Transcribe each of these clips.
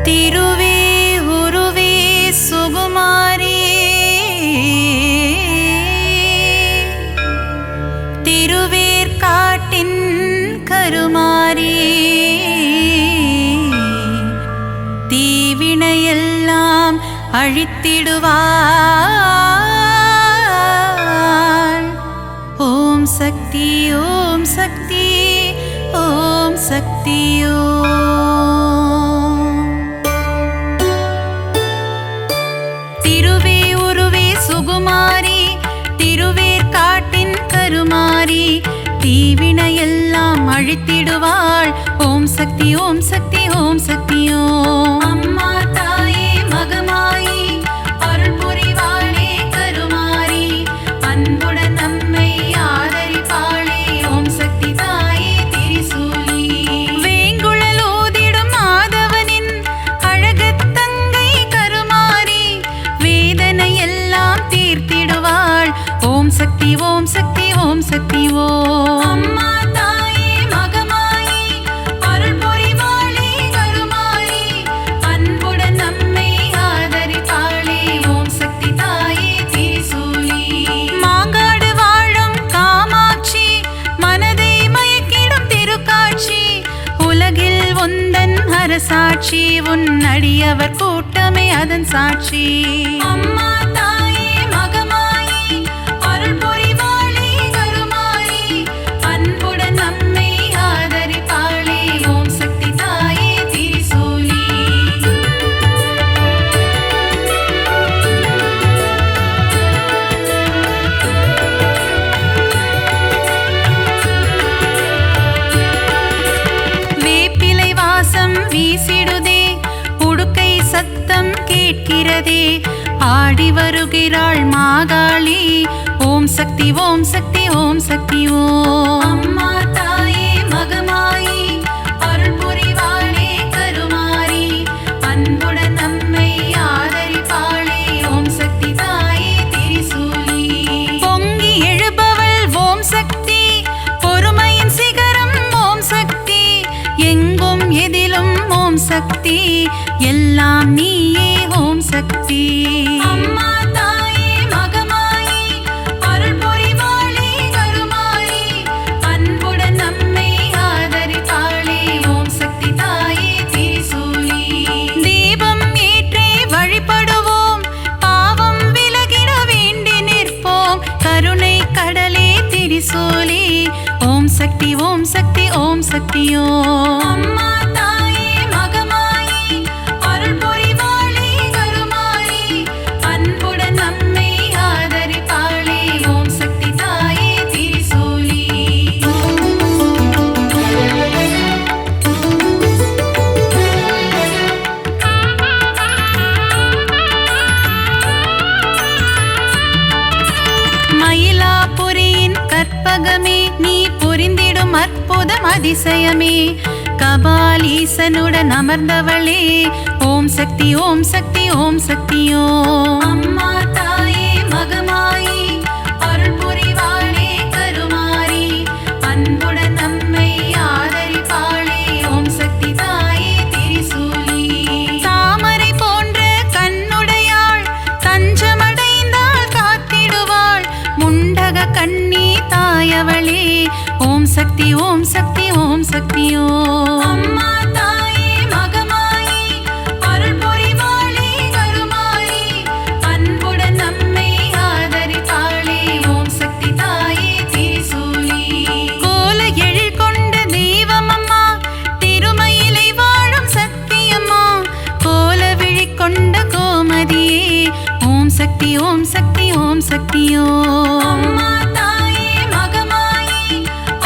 திருவே உருவே சுகுமாரி திருவேற்காட்டின் கருமாரி தீவினையெல்லாம் அழித்திடுவாள். ஓம் சக்தி ஓம் சக்தி ஓம் சக்தி ஓம். திருவே உருவே சுகுமாரி திருவேற்காட்டின் கருமாரி தீவினையெல்லாம் அழித்திடுவாள். ஓம் சக்தி ஓம் சக்தி ஓம் சக்தி ஓம். அம்மா தாயே மகமாயி அருள் புரிவாளே கருமாரி அன்புடன் நம்மை ஆதரிப்பாளே. ஓம் சக்தி தாயே திரிசூலி வேங்குழல் ஓதிடும் மாதவனின் அழகத்தங்கை கருமாரி வேதனை எல்லாம் தீர்த்திடுவாள். ஓம் சக்தி ஓம் சக்தி ஓம் சக்தி ஓம். அம்மா தாயே மகமாயி அருள் புரிவாளே கருமாரி அன்புடன் நம்மை ஆதரிப்பாளே. ஓம் சக்தி தாயே திரிசூலி மாங்காடு வாழும் காமாட்சி மனதை மயக்கிடும் திருக்காட்சி உலகில் உந்தன் அரசாட்சி உன் அடியவர் கூட்டமே அதன் சாட்சி. அம்மா தாயே மகமாயி அருள் புரிவாளே கருமாரி அன்புடன் நம்மை ஆதரிப்பாளே. ஓம் சக்தி தாயே திரிசூலி வேப்பிலை வாசம் வீசிடுதே உடுக்கை சத்தம் கேட்கிறதே ஆடி வருகிறாள் மாகாளி. ஓம் சக்தி ஓம் சக்தி ஓம் சக்தி ஓம். அம்மா தாயே மகமாயி அருள் புரிவாளே கருமாரி அன்புடன் நம்மை ஆதரிப்பாளே. ஓம் சக்தி தாயே திரிசூலி பொங்கி எழுபவள் ஓம் சக்தி பொறுமையின் சிகரம் ஓம் சக்தி எங்கும் எதிலும் ஓம் சக்தி எல்லாம் நீயே ஓம் சக்தி. அம்மா தாயே மகமாயி அருள் புரிவாளே கருமாரி அன்புடன் நம்மை ஆதரிப்பாளே. ஓம் சக்தி தாயே திரிசூலி தீபம் ஏற்றி வழிபடுவோம் பாவம் விலகிட வேண்டி நிற்போம் கருணை கடலே திரிசூலி. ஓம் சக்தி ஓம் சக்தி ஓம் சக்தி ஓம். அம்மா தாயே மகமாயி அருள் புரிவாளே கருமாரி அன்புடன் நம்மை ஆதரிப்பாளே. ஓம் சக்தி தாயே திரிசூலி மயிலாபுரியின் கற்பகமே நீ புரிந்திடும் அற்புதம் அதிசயமே கபாலீசனுடன் அமர்ந்தவளே. ஓம் சக்தி ஓம் சக்தி ஓம் சக்தி ஓம். அம்மா தாயே மகமாயி அருள் புரிவாளே கருமாரி அன்புடன் நம்மை ஆதரிப்பாளே. ஓம் சக்தி தாயே திரிசூலி தாமரை போன்ற கண்ணுடையாள் தஞ்சமடைந்தாள் காத்திடுவாள் முண்டக கண்ணி தாயவளே. ஓம் சக்தி ஓம் சக்தி ஓம் சக்தி ஓம். அம்மா தாயே மகமாயி அருள் புரிவாளே கருமாரி அன்புடன் நம்மை ஆதரிப்பாளே. ஓம் சக்தி தாயே திரிசூலி கோல எழில் கொண்ட தெய்வமம்மா திருமயிலை வாழும் சக்தியம்மா கோல விழி கொண்ட கோமதியே. ஓம் சக்தி ஓம் சக்தி ஓம் சக்தி ஓம். அம்மா தாயே மகமாயி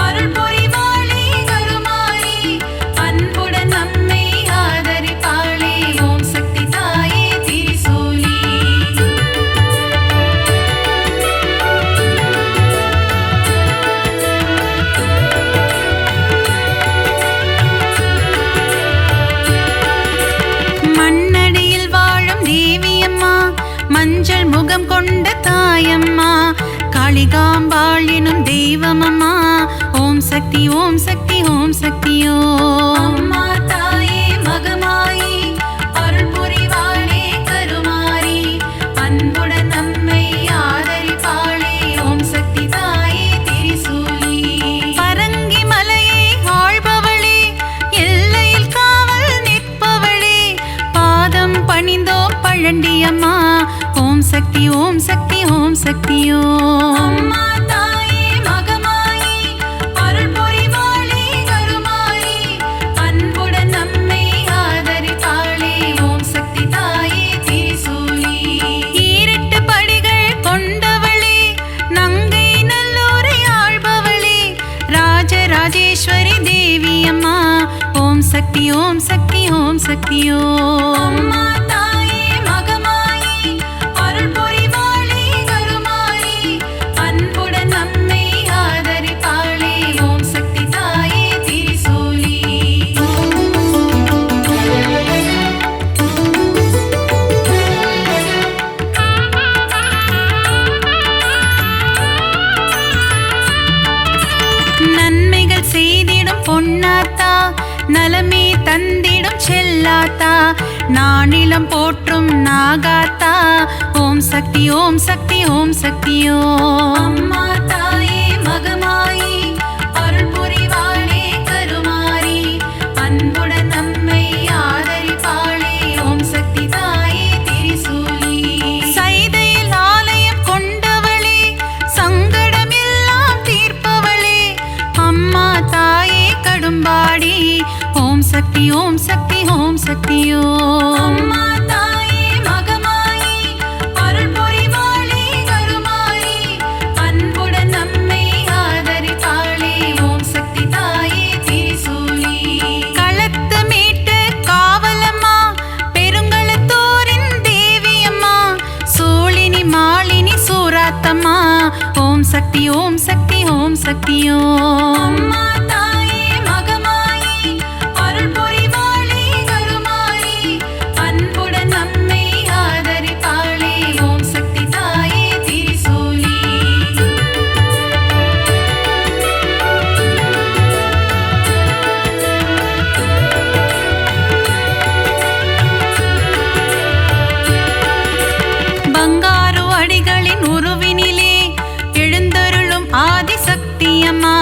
அருள் புரிவாளே கருமாரி அன்புடன் நம்மை ஆதரிப்பாளே. ஓம் சக்தி தாயே திரிசூலி மண்ணடியில் வாழும் தேவியம்மா மஞ்சள் முகம் கொண்ட தாயம்மா காளிகாம்பாள் எனும் தெய்வமம்மா. ஓம் சக்தி ஓம் சக்தி ஓம் சக்தி ஓம். அம்மா தாயே மகமாயி வாழண்டி அம்மா. ஓம் சக்தி ஓம் சக்தி ஓம் சக்தியோ. அம்மா தாயே மகமாயி அருள் புரிவாளே கருமாயி அன்புடன் நம்மை ஆதரிப்பாளே. ஓம் சக்தி தாயே திரிசூலி. ஈரெட்டு படிகள் கொண்டவளே நங்கை நல்லூரை ஆள்பவளே ராஜராஜேஸ்வரி தேவி அம்மா. ஓம் சக்தி ஓம் சக்தி ஓம் சக்தியோ. அம்மா தாயே மகமாயி அருள் புரிவாளே கருமாயி அன்புடன் நம்மை ஆதரிப்பாளே. ஓம் சக்தி தாயே திரிசூலி. நன்மைகள் செய்திடும் பொன்னாத்தா நலமே தந்திடும் செல்லாத்தா நானிலம் போற்றும் நாகாத்தா. ஓம் சக்தி ஓம் சக்தி ஓம் சக்தியோ. அம்மா தாயே மகமாயி அருள் புரிவாளே கருமாரி அன்புடன் நம்மை ஆதரிப்பாளே. ஓம் சக்தி தாயே திரிசூலி. சைதையில் ஆலயம் கொண்டவளே சங்கடம் எல்லாம் தீர்ப்பவளே அம்மா தாயே கடும்பாடி. ஓம் சக்தி ஓம் சக்தி ஓம் சக்தியோ. அம்மா தாயே மகமாயி அருள் புரிவாளே கருமாயி அன்புடன் நம்மை ஆதரிப்பாளே. ஓம் சக்தி தாயே திரிசூலி. களத்து மீட்டு காவலம்மா பெருங்களத்தூரின் தேவி அம்மா சூழினி மாலினி சூராத்தம்மா. ஓம் சக்தி ஓம் சக்தி ஓம் சக்தியோ. அம்மா தாயே மகமாயி அருள் புரிவாளே கருமாயி அன்புடன் நம்மை ஆதரிப்பாளே. ஓம் சக்தி தாயே திரிசூலி. பங்காரு அடிகளின் உருவினிலே எழுந்தருளும் ஆதிசக்தி அம்மா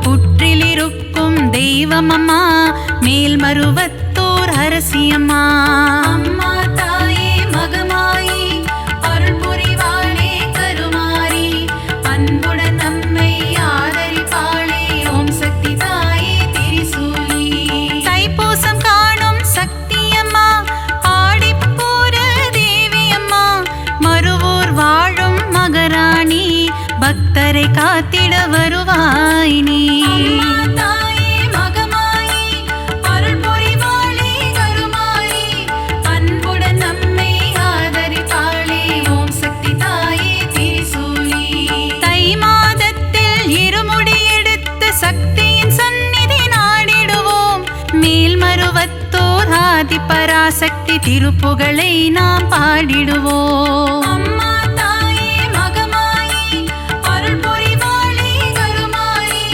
புற்றிலிருக்கும் தெய்வம் அம்மா மேல்மருவத்தூர் அரசி அம்மா. அம்மா தாயே மகமாயி அருள் புரிவாளே கருமாரி அன்புடன் நம்மை ஆதரிப்பாளே. ஓம் சக்தி தாயே திரிசூலி. தைப்பூசம் காணும் சக்தி அம்மா ஆடிப்பூர தேவி அம்மா மருவூர் வாழும் மகராணி பக்தரை காத்திட வருவாய் நீ. அம்மா தாயே மகமாயி அருள் புரிவாளே கருமாயி அன்புடன் நம்மை ஆதரிப்பாளே. ஓம் சக்தி தாயே திரிசூலி. தை மாதத்தில் இருமுடி எடுத்து சக்தியின் சந்நிதி நாடிடுவோம் மேல்மருவத்தூர் ஆதி பராசக்தி திருப்புகழை நாம் பாடிடுவோம். அம்மா தாயே மகமாயி அருள் புரிவாளே கருமாயி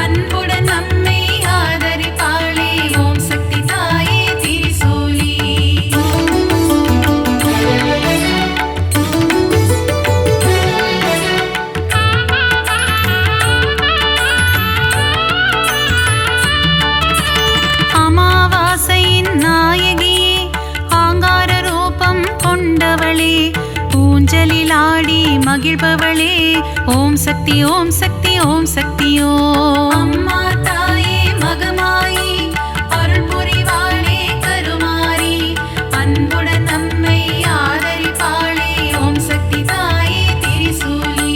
அன்புடன் நம்மை ஆதரிப்பாளே. ஓம் சக்தி தாயே திரிசூலி. அமாவாசையின் நாயகியே ஆங்கார ரூபம் கொண்டவளே ஊஞ்சலில் ஆடி மகிழ்பவளே. ஓம் சக்தி ஓம் சக்தி ஓம் சக்தியோ. அம்மா தாயே மகமாயி அருள் புரிவாளே கருமாரி அன்புடன் நம்மை ஆதரிப்பாளே. ஓம் சக்தி தாயே திரிசூலி.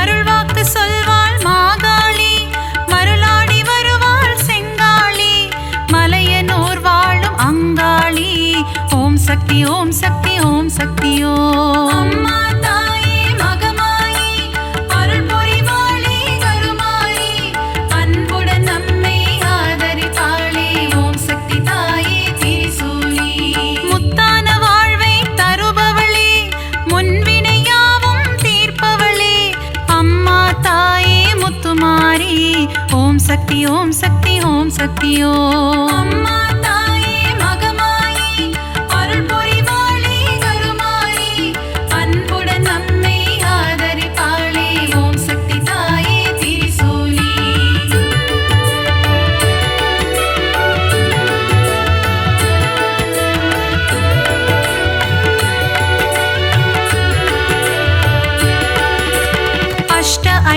அருள்வாக்கு சொல்வாள் மாகாளி மருளாடி வருவாள் செங்காளி மலையனூர் வாழும் அங்காளி. ஓம் சக்தி ஓம் சக்தி ஓம் சக்தியோ. அம்மா தாயே மகமாயி அருள் புரிவாளே கருமாயி அன்புடன் நம்மை ஆதரிப்பாளே. ஓம் சக்தி தாயே திரிசூலி. முத்தான வாழ்வை தருபவளே முன்வினையாவும் தீர்ப்பவளே அம்மா தாயே முத்துமாரி. ஓம் சக்தி ஓம் சக்தி ஓம் சக்தியோ. அம்மா தாயே மகமாயி அருள் புரிவாளே கருமாயி அன்புடன்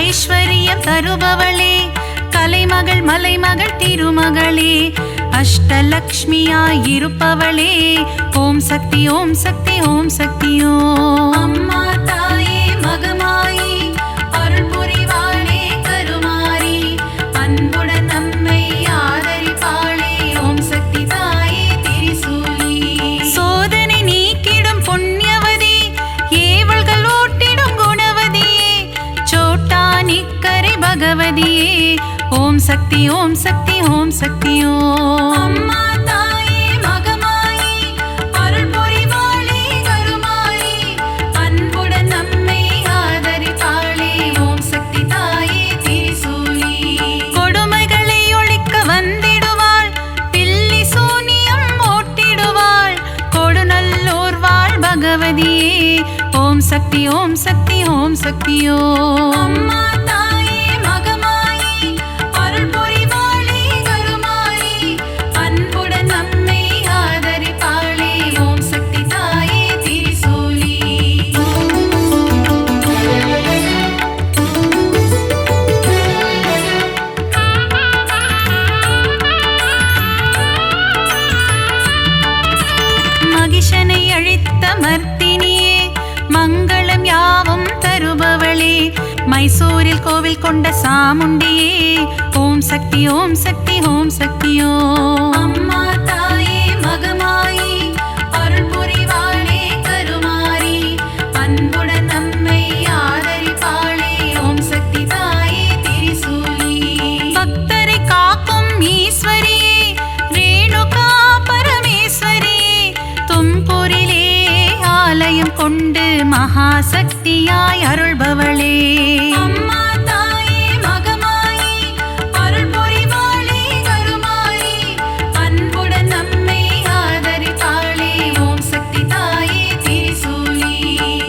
ஐஸ்வர்யம் தருபவளே, கலைமகள் மலைமகள் திருமகளே, அஷ்டலக்ஷ்மியாய் இருப்பவளே, ஓம் சக்தி ஓம் சக்தி ஓம் சக்தி ஓம். அம்மா தாயே மகமாயி அருள் புரிவாளே கருமாரி, அன்புடன் நம்மை ஆதரிப்பாளே, ஓம் சக்தி தாயே திரிசூலி. சோதனை நீக்கிடும் புண்ணியவதி, ஏவல்கள் ஓட்டிடும் குணவதியே, சோட்டா நிக்கரை பகவதியே, ஓம் சக்தி ஓம் சக்தி ஓம் சக்தி ஓம். அம்மா தாயே மகமாயி அருள் புரிவாளே கருமாரி, அன்புடன் நம்மை ஆதரிப்பாளே, ஓம் சக்தி தாயே திரிசூலி. கொடுமைகளை ஒழிக்க வந்திடுவாள், பில்லி சூனியம் ஓட்டிடுவாள், கொடுநல்லோர் வாழ் பகவதியே, ஓம் சக்தி ஓம் சக்தி ஓம் சக்தி ஓம். அம்மா தாயே மகமாயி அருள் புரிவாளே கருமாரி, அன்புடன் நம்மை ஆதரிப்பாளே, ஓம் சக்தி தாயே திரிசூலி. மகிஷனை அழித்த மர்த்தினியே, மங்களம் யாவும் தருபவளே, மைசூரில் கோவில் கொண்ட சாமுண்டியே, ஓம் சக்தி ஓம் சக்தி ஓம் சக்தி ஓம். அம்மா தாயே மகமாயி அருள் புரிவாளே கருமாரி, அன்புடன் நம்மை ஆதரிப்பாளே, ஓம் சக்தி தாயே திரிசூலி. பக்தரை காக்கும் ஈஸ்வரியே, ரேணுகா பரமேஸ்வரியே, தும்பூரிலே ஆலயம் கொண்டு மகாசக்தியாய் அருள்பவளே, அம்மா தாயே மகமாயி அருள் புரிவாளே கருமாரி, அன்புடன் நம்மை ஆதரிப்பாளே, ஓம் சக்தி தாயே திரிசூலி.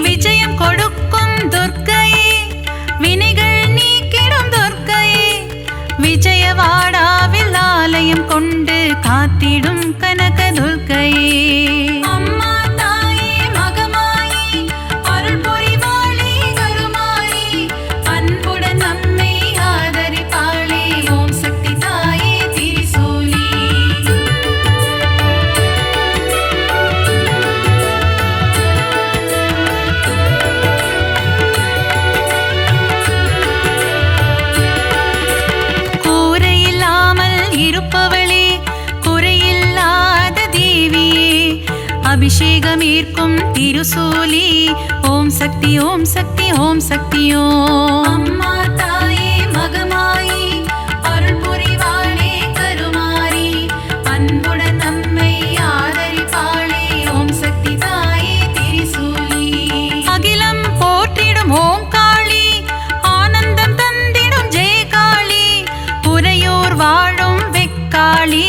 விஜயம் கொடுக்கும் துர்க்கையே, வினைகள் நீக்கிடும் துர்க்கையே, விஜயவாடாவில் ஆலயம் கொண்டு காத்திடும் கனக துர்க்கையே, அம்மா தாயே மகமாயி அருள் புரிவாளே கருமாரி, அன்புடன் நம்மை ஆதரிப்பாளே, ஓம் சக்தி தாயே திரிசூலி. கூரையில்லாமல் இருப்பவளே, குறையில்லாத தேவியே, அபிஷேகம் ஈர்க்கும் திருசூலி, ஓம் சக்தி ஓம் சக்தி ஓம் சக்தி ஓம். அம்மா தாயே மகமாயி அருள் புரிவாளே கருமாரி, அன்புடன் நம்மை ஆதரிப்பாளே, ஓம் சக்தி தாயே திரிசூலி. அகிலம் போற்றிடும் ஓம் காளி, ஆனந்தம் தந்திடும் ஜெயகாளி, உறையூர் வாழும் வெக்காளி,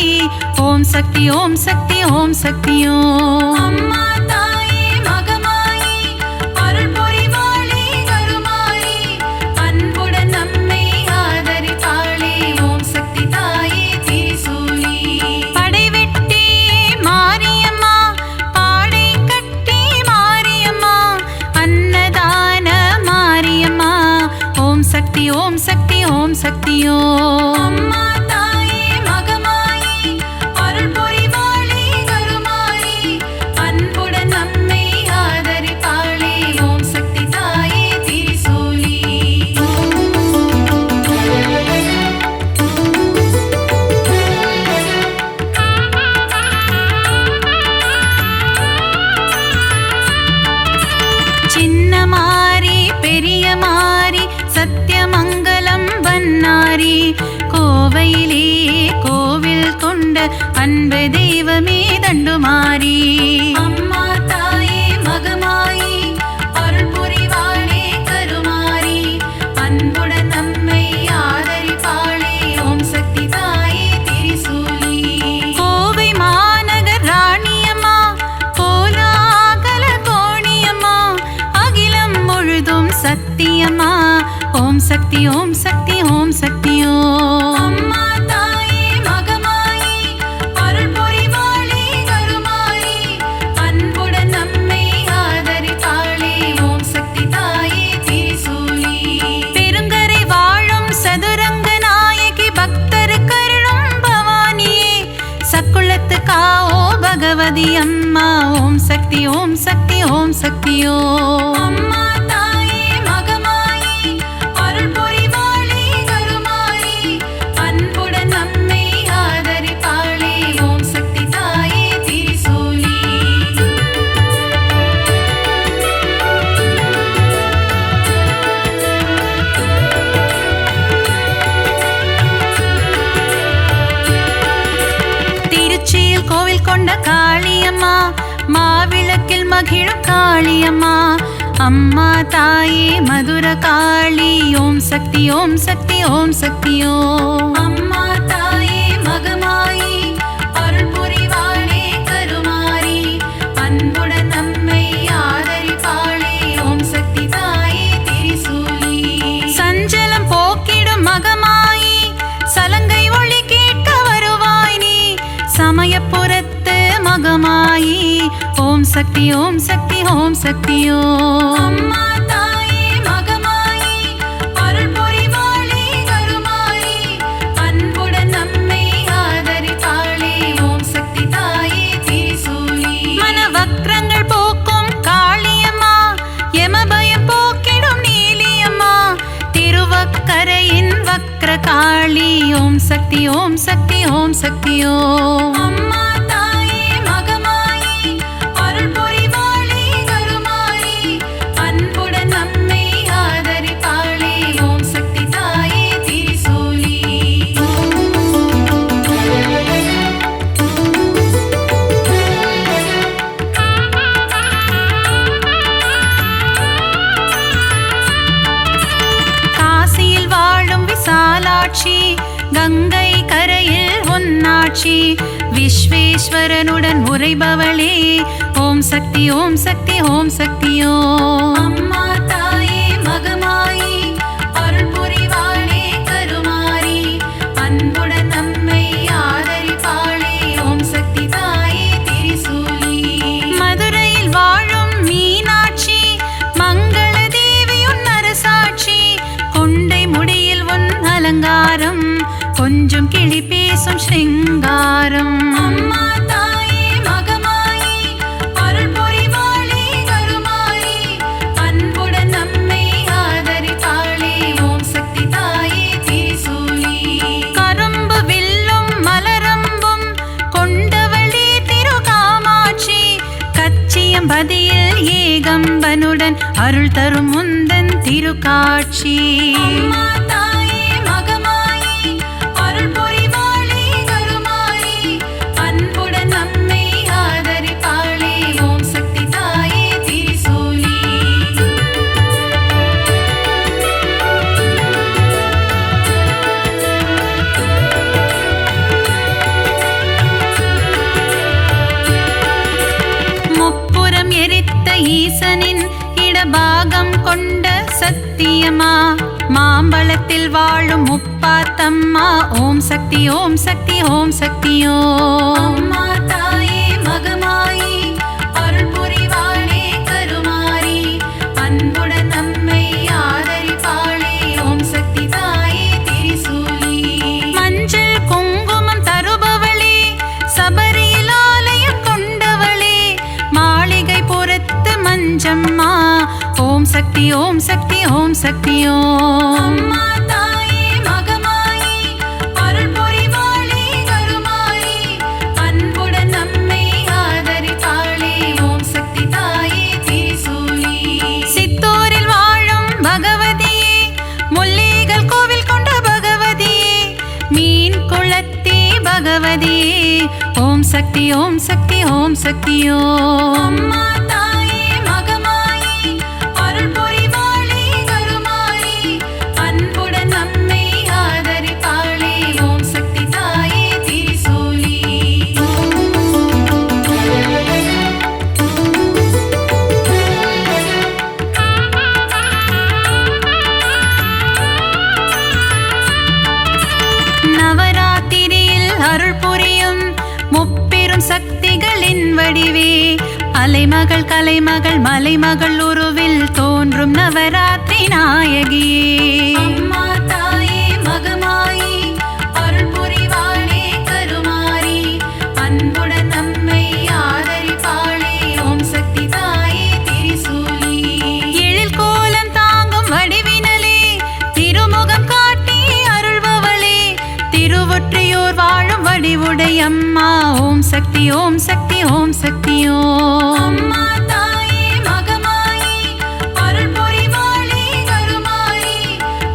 ஓம் சக்தி ஓம் சக்தி ஓம் சக்தி ஓம். அம்மா தாயே மகமாயி அருள் புரிவாளே கருமாரி, அன்புடன் நம்மை ஆதரிப்பாளே, ஓம் சக்தி தாயே திரிசூலி. படைவெட்டி மாரியம்மா, பாடை கட்டி மாரியம்மா, அன்னதான மாரியம்மா, ஓம் சக்தி ஓம் சக்தி ஓம் சக்தி ஓம். அம்மா தாயே மகமாயி அருள் புரிவாளே கருமாரி, அன்புடன் நம்மை ஆதரிப்பாளே, ஓம் சக்தி தாயே திரிசூலி. சின்ன மாரி பெரிய மாரி, சத்தியமங்கலம் வன்னாரி, கோவையிலே கோவில் கொண்ட அன்பு தெய்வமே தண்டுமாரி, அம்மா தாயே மகமாயி அருள் புரிவாளே கருமாரி, அன்புடன் நம்மை ஆதரிப்பாளே, ஓம் சக்தி தாயே திரிசூலி. கோவை மாநகர் ராணியம்மா, கோலாகல கோணியம்மா, அகிலம் முழுதும் சத்தியம்மா, ஓம் சக்தி ஓம் சக்தி ஓம் சக்தி ஓம். அம்மா தாயே மகமாயி அருள் புரிவாளே கருமாரி, அன்புடன் நம்மை ஆதரிப்பாளே, ஓம் சக்தி தாயே திரிசூலி. பெருங்கரை ஓ பகவதி அம்மா ஓம் சக்தி ஓம் சக்தி ஓம் சக்தியோ அம்மா தாயே மகமாயி அருள் புரிவாளே கருமாயி அன்புடன் நம்மை ஆதரிப்பாளே ஓம் சக்தி தாயே திரிசூலி திருச்சியில் கோவில் கொண்ட காளியம்மா மாவிளக்கில் மகிழும் காளியம்மா அம்மா தாயே மதுர காளி ஓம் சக்தி ஓம் சக்தி ஓம் சக்தியோ அம்மா தாயே மகமாயி அருள் புரிவாளே கருமாரி அன்புடன் நம்மை ஆதரிப்பாளே ஓம் சக்தி தாயே திரிசூலி சஞ்சலம் போக்கிடும் மகமாயி சலங்கை ஒளி கேட்க வருவாய் நீ சமயபுரத்து மகமாயி ஓம் சக்தி ஓம் சக்தி ஓம் சக்தியோ அம்மா தாயே மகமாயி அருள் புரிவாளே கருமாரி அன்புடன் நம்மை ஆதரிப்பாளே ஓம் சக்தி தாயே திரிசூலி மனவக்ரங்கள் போக்கும் காளியம்மா யமபயம் போக்கிடும் நீலியம்மா திருவக்கரையின் வக்ர காளி ஓம் சக்தி ஓம் சக்தி ஓம் சக்தியோ அம்மா தாயே மகமாயி அருள் புரிவாளே கருமாரி அன்புடன் நம்மை ஆதரிப்பாளே ஓம் சக்தி தாயே திரிசூலி காசியில் வாழும் விசாலாட்சி கங்கை கரையில் உன்னாட்சி விஸ்வேஸ்வரனுடன் உரைபவளே ஓம் சக்தி ஓம் சக்தி ஓம் சக்தியோ அம்மா தாயே மகமாயி அருள் புரிவாளே கருமாரி அன்புடன் நம்மை ஆதரிப்பாளே ஓம் சக்தி தாயே திரிசூலி மதுரையில் வாழும் மீனாட்சி மங்கள தேவியுன் அரசாட்சி கொண்டை முடியில் உன் அலங்காரம் கொஞ்சம் கிளி பேசும் ஸ்ருங்காரம் அம்மா தாயே மகமாயி அருள் புரிவாளே கருமாரி அன்புடன் நம்மை ஆதரிப்பாளே ஓம் சக்தி தாயே திரிசூலி கரும்பு வில்லும் மலரம்பும் கொண்டவளே திருகாமாட்சி கச்சியம்பதியில் ஏகம்பனுடன் அருள் தரும் முந்தன் திருக்காட்சி அம்மா தாயே மகமாயி அருள் புரிவாளே கருமாரி அன்புடன் நம்மை ஆதரிப்பாளே ஓம் சக்தி தாயே திரிசூலி முப்புறம் எரித்த ஈசனின் இடபாகம் கொண்ட சத்தியமா மாம்பழத்தில் வாழும் முப்பாத்தம்மா ஓம் சக்தி ஓம் சக்தி ஓம் சக்தியோ அம்மா தாயே மகமாயி அருள் புரிவாளே கருமாரி அன்புடன் நம்மை ஆதரிப்பாளே ஓம் சக்தி தாயே திரிசூலி மஞ்சள் குங்குமம் தருபவளே சபரியில் ஆலயம் கொண்டவளே மாளிகை புறத்து மஞ்சம்மா ஓம் சக்தி ஓம் சக்தி ஓம் சக்தியோ அம்மா தாயே மகமாயி அருள் புரிவாளே கருமாரி அன்புடன் நம்மை ஆதரிப்பாளே ஓம் சக்தி தாயே திரிசூலி சித்தூரில் வாழும் பகவதியே முல்லைகள் கோவில் கொண்ட பகவதியே மீன் குளத்தே பகவதியே ஓம் சக்தி ஓம் சக்தி ஓம் சக்தியோ அம்மா தாயே மகமாயி அருள் புரிவாளே கருமாரி அன்புடன் நம்மை ஆதரிப்பாளே ஓம் சக்தி தாயே திரிசூலி நவராத்திரியில் அருள் புரியும் முப்பெரும் சக்திகளின் வடிவே அலைமகள் கலைமகள் மலைமகள் உருவில் தோன்றும் நவராத்திரி நாயகியே அம்மா தாயே மகமாயி அருள் புரிவாளே கருமாரி அன்புடன் சக்தி ஓம் சக்தி ஓம் சக்தி ஓம். அம்மா தாயே மகமாயி அருள் புரிவாளே கருமாயி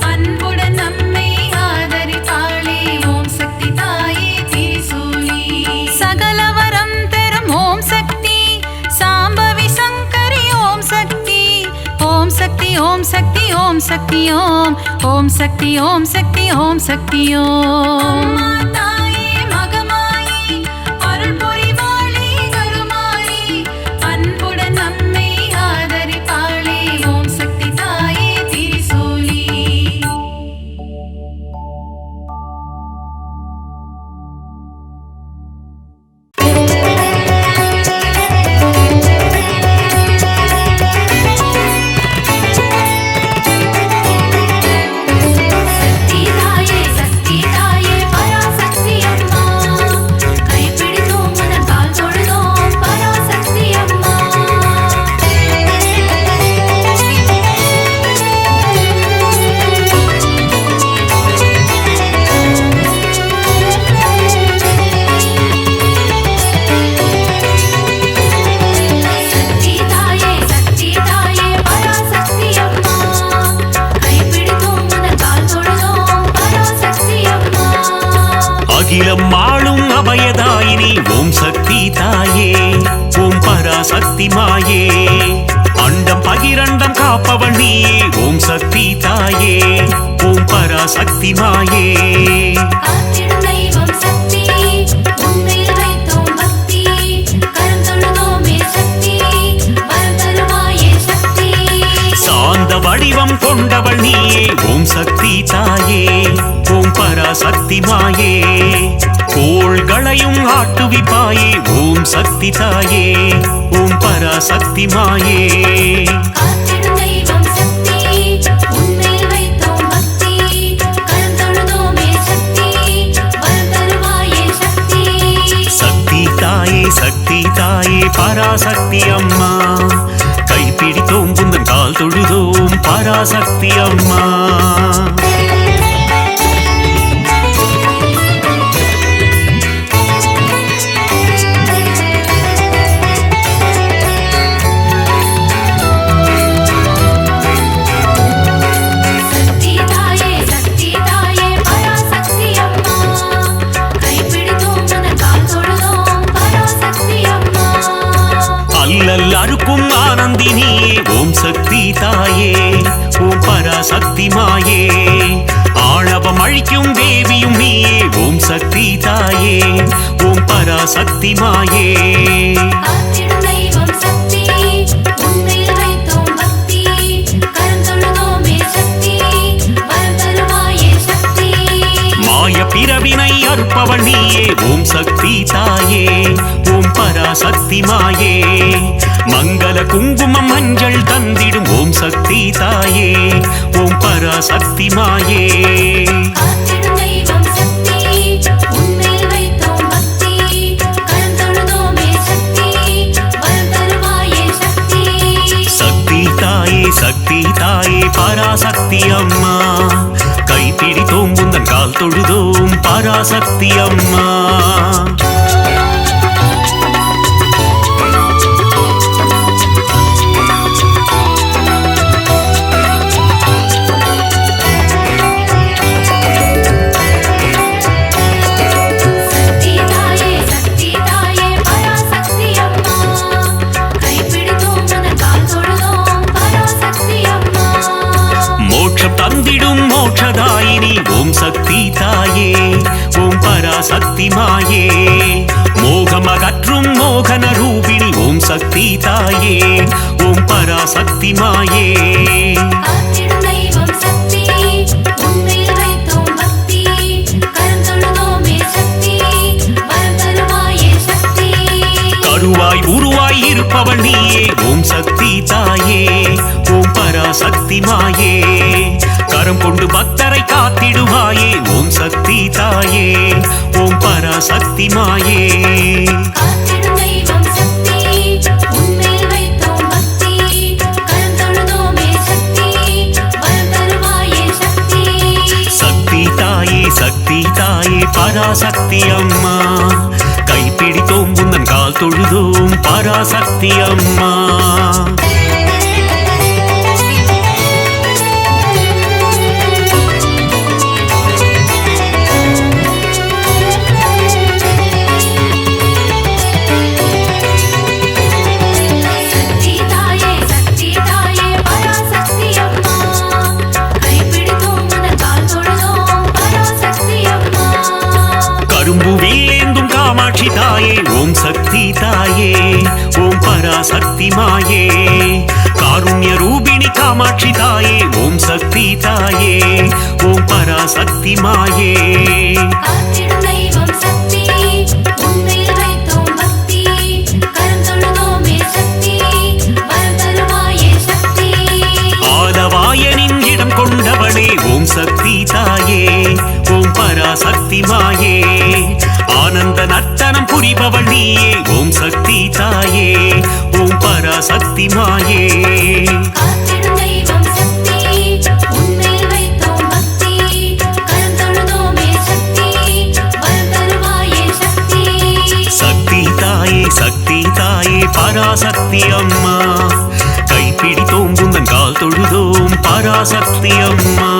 அன்புடன் நம்மை ஆதரிப்பாளே ஓம் சக்தி தாயே திரிசூலி. சகலவரம் தரும் ஓம் சக்தி சாம்பவி சங்கரி ஓம் சக்தி. ஓம் சக்தி ஓம் சக்தி ஓம் சக்தி ஓம். ஓம் சக்தி ஓம் சக்தி ஓம் சக்தி ஓம். அகிலம் ஆளும் அபயதாயினி ஓம் சக்தி தாயே ஓம் பராசக்தி மாயே. அண்டம் பகிரண்டம் காப்பவள் நீயே ஓம் சக்தி தாயே ஓம் பராசக்தி மாயே. சாந்த வடிவம் கொண்டவள் நீயே ஓம் சக்தி தாயே ஓம் பராசக்தி மாயே. கோள்களையும் ஆட்டுவிப்பாயே ஓம் சக்தி தாயே ஓம் பராசக்தி மாயே. சக்தி தாயே சக்தி தாயே பராசக்தி அம்மா கைப்பிடித்தோம் குந்தன் கால் தொழுதோம் பராசக்தி அம்மா. அருக்கும் ஆனந்தினியே ஓம் சக்தி தாயே ஓம் பராசக்தி மாயே. ஆணவம் அழிக்கும் தேவியும் நீயே ஓம் சக்தி தாயே ஓம் பராசக்தி மாயே. மாய பிறவினை அறுப்பவள் நீயே ஓம் சக்தி தாயே ஓம் பராசக்தி மாயே. மங்கள குங்குமம் மஞ்சள் தந்திடும் ஓம் சக்தி தாயே ஓம் பராசக்தி மாயே. சக்தி தாயே சக்தி தாயே பராசக்தி அம்மா கைப்பிடித்தோம் குந்தன் கால் தொழுதோம் பராசக்தி அம்மா. தந்திடும் மோட்சதாயினி ஓம் சக்தி தாயே ஓம் பராசக்தி மாயே. மோகமகற்றும் மோகன ரூபிணி ஓம் சக்தி தாயே ஓம் பராசக்தி மாயே. கருவாய் உருவாய் இருப்பவள் நீயே ஓம் சக்தி தாயே ஓம் பராசக்தி மாயே. கரம் கொண்டு பக்தரை காத்திடுவாயே ஓம் சக்தி தாயே ஓம் பராசக்தி மாயே. சக்தி தாயே சக்தி தாயே பராசக்தி அம்மா கைப்பிடி கைப்பிடித்தோம் உந்தன் கால் தொழுதோம் பராசக்தி அம்மா. கரும்புவில்லேந்தும் காமாட்சி தாயே ஓம் சக்தி தாயே ஓம் பராசக்தி மாயே. காருண்ய ரூபிணி காமாட்சி தாயே ஓம் சக்தி தாயே ஓம் பராசக்தி மாயே. ஆலவாயனின் இடம் கொண்டவளே ஓம் சக்தி தாயே ஓம் பராசக்தி மாயே. ஆனந்த நர்த்தனம் புரிபவள் நீயே ஓம் சக்தி தாயே ஓம் பராசக்தி மாயே. சக்தி தாயே சக்தி தாயே பராசக்தி அம்மா. கைப்பிடித்தோம் உந்தன் கால் தொழுதோம் பராசக்தி அம்மா.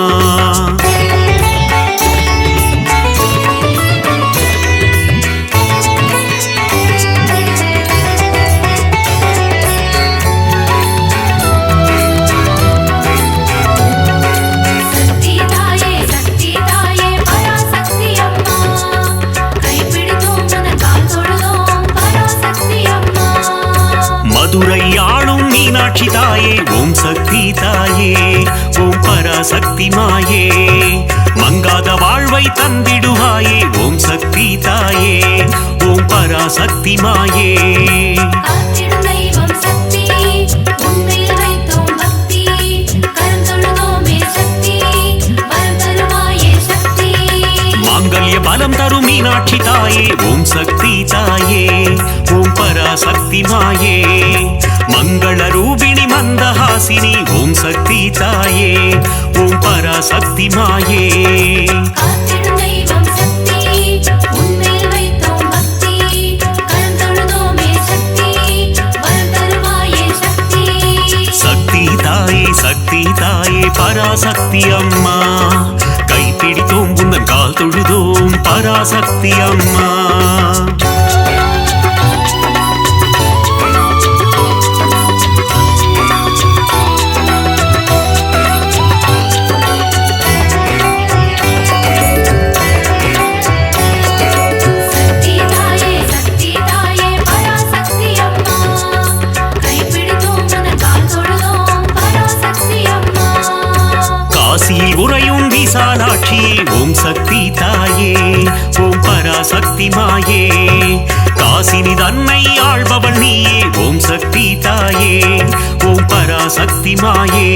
மதுரை ஆளும் மீனாட்சி தாயே ஓம் சக்தி தாயே ஓம் பராசக்தி மாயே. மங்காத வாழ்வை தந்திடுவாயே ஓம் சக்தி தாயே ஓம் பராசக்தி மாயே. மாங்கல்ய பலம் தரும் மீனாட்சி தாயே ஓம் சக்தி தாயே ஓம் பராசக்தி மாயே. மங்கள ரூபிணி மந்தஹாசினி ஓம் சக்தி தாயே ஓம் பராசக்தி மாயே. சக்தி தாயே சக்தி தாயே பராசக்தி அம்மா. கைப்பிடித்தோம் உந்தன் கால் தொழுதோம் பராசக்தி அம்மா. காசியில் உறையும் விசாலாட்சியே ஓம் சக்தி தாயே ஓம் பராசக்தி மாயே. காசினி தன்னை ஆள்பவள் நீயே ஓம் சக்தி தாயே ஓம் பராசக்தி மாயே.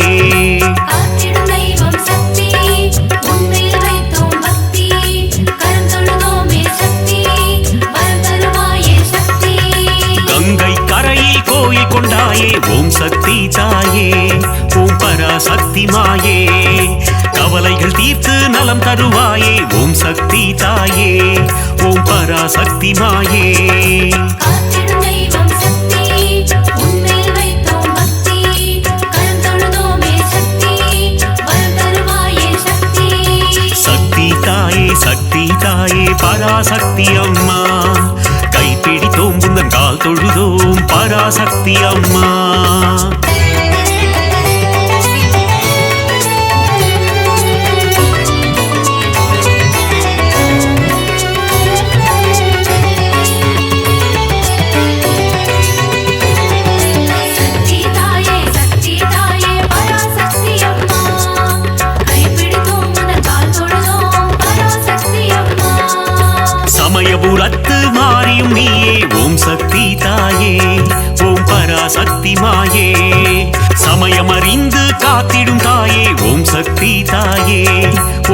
கங்கை கரையில் கோயில் கொண்டாயே ஓம் சக்தி தாயே ஓம் பராசக்தி மாயே. கவலைகள் தீர்த்து நலம் தருவாயே ஓம் சக்தி தாயே ஓம் பராசக்தி மாயே. சக்தி தாயே சக்தி தாயே பராசக்தி அம்மா. கைப்பிடித்தோம் உந்தன் கால் தொழுதோம் பராசக்தி அம்மா. சமயபுரத்து மாறியும் நீயே ஓம் சக்தி தாயே ஓம் பராசக்தி மாயே. சமயமறிந்து காத்திடும் தாயே ஓம் சக்தி தாயே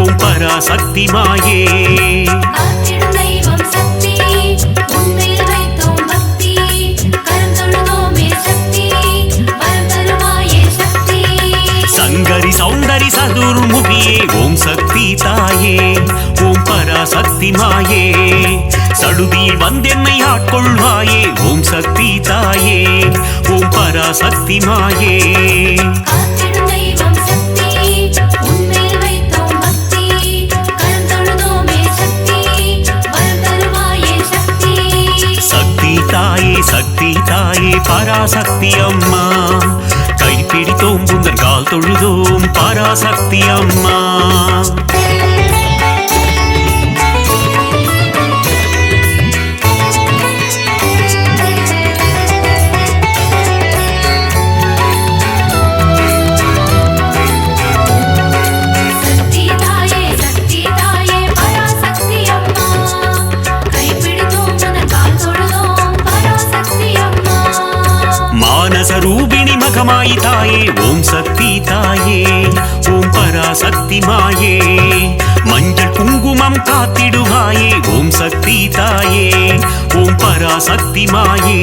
ஓம் பராசக்தி மாயே. சங்கரி சௌந்தரி சதுர்முகியே ஓம் சக்தி தாயே ஓம் பராசக்தி மாயே. சடுதியில் வந்தென்னை ஆட்கொள்வாயே ஓம் சக்தி தாயே ஓம் பராசக்தி மாயே காத்திடும் தெய்வம் சக்தி உன்மேல் வைத்தோம் பக்தி கரம் தொழுதோமே சக்தி வரம் தருவாயே சக்தி சக்தி தாயே பராசக்தி அம்மா கைப்பிடித்தோம் உந்தன் கால் தொழுதோம் பராசக்தி அம்மா ரூபிணி மகமாயி தாயே ஓம் சக்தி தாயே ஓம் பராசக்தி மாயே மஞ்சள் குங்குமம் காத்திடுவாயே ஓம் சக்தி தாயே ஓம் பராசக்தி மாயே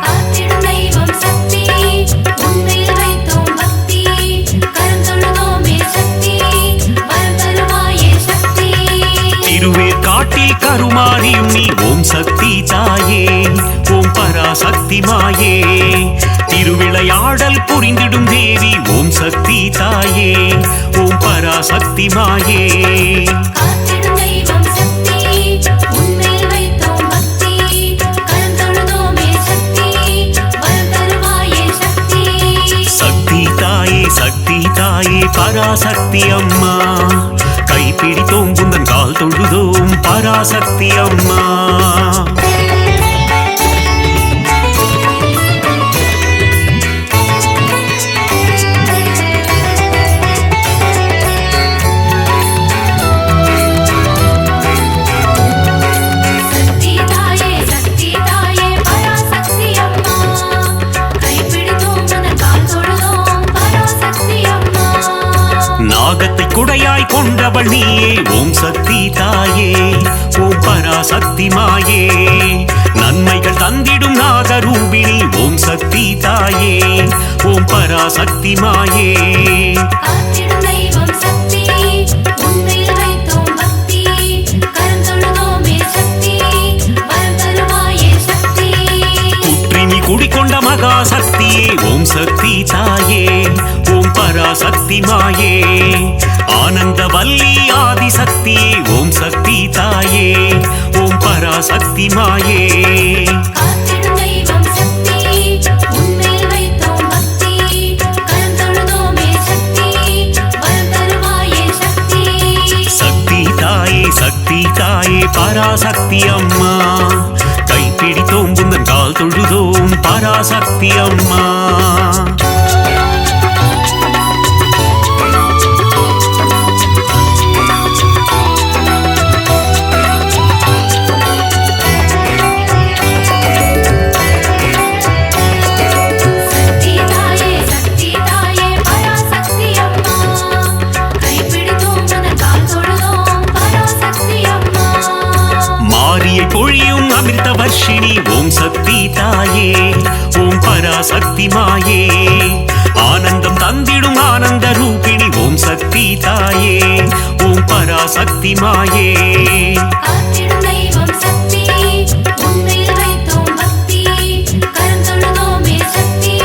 காத்திடும் தெய்வம் சக்தி உன்மேல் வைத்தோம் பக்தி கரம் தொழுதோமே சக்தி வரம் தருவாயே சக்தி திருவேற்காட்டில் கருமாரியும் நீ ஓம் சக்தி தாயே ஓம் பராசக்தி மாயே திருவிளையாடல் புரிந்திடும் தேவி ஓம் சக்தி தாயே ஓம் பராசக்தி மாயே காத்திடும் தெய்வம் சக்தி உன்மேல் வைத்தோம் பக்தி கரம் தொழுதோமே சக்தி வரம் தருவாயே சக்தி தாயே பராசக்தி அம்மா கைப்பிடித்தோம் உந்தன் கால் தொழுதோம் பராசக்தி அம்மா நாகத்தை குடையாய் கொண்டவள் நீயே ஓம் சக்தி தாயே ஓம் பராசக்தி மாயே நன்மைகள் தந்திடும் நாகரூபிணி ஓம் சக்தி தாயே ஓம் பராசக்தி மாயே காத்திடும் தெய்வம் சக்தி உன்மேல் வைத்தோம் பக்தி கரம் தொழுதோமே சக்தி வரம் தருவாயே சக்தி குற்றினி குடிக்கொண்ட மகா சக்தியே ஓம் சக்தி தாயே ஓம் பராசக்தி மாயே ஆனந்த வல்லி ஆதி சக்தியே ஓம் சக்தி தாயே ஓம் பராசக்தி மாயே காத்திடும் தெய்வம் சக்தி உன்மேல் வைத்தோம் பக்தி கரம் தொழுதோமே சக்தி வரம் தருவாயே சக்தி தாயே பராசக்தி அம்மா கைப்பிடித்தோம் உந்தன் கால் தொழுதோம் பராசக்தி அம்மா பொழியும் அமிர்த வர்ஷினி ஓம் சக்தி தாயே ஓம் பராசக்தி மாயே ஆனந்தம் தந்திடும் ஆனந்த ரூபிணி ஓம் சக்தி தாயே ஓம் பராசக்தி மாயே காத்திடும் தெய்வம் சக்தி உன்மேல் வைத்தோம் பக்தி கரம் தொழுதோமே சக்தி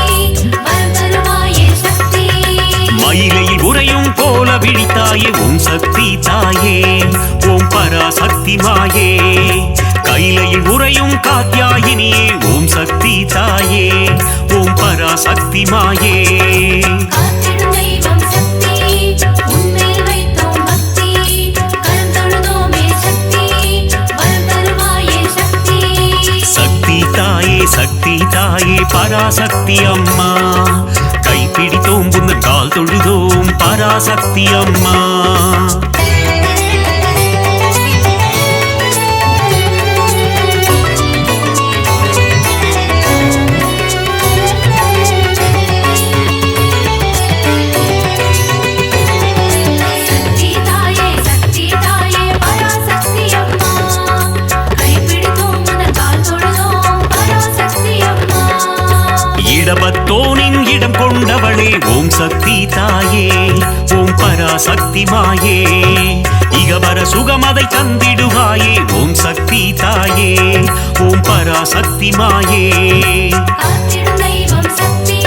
வரம் தருவாயே சக்தி மயிலையில் உறையும் கோல விழித்தாயே ஓம் சக்தி தாயே ஓம் பராசக்தி மாயே கைலையில் உறையும் காத்யாயினியே ஓம் சக்தி தாயே ஓம் பராசக்தி மாயே காத்திடும் தெய்வம் சக்தி உன்மேல் வைத்தோம் பக்தி கரம் தொழுதோமே சக்தி வரம் தருவாயே சக்தி தாயே பராசக்தி அம்மா கைப்பிடித்தோம் உந்தன் கால் தொழுதோம் பராசக்தி அம்மா இடபத்தோனின் இடம் கொண்டவளே ஓம் சக்தி தாயே ஓம் பராசக்தி மாயே இகவர சுகமதை தந்திடுவாயே ஓம் சக்தி தாயே ஓம் பராசக்தி மாயே காத்திடும் தெய்வம் சக்தி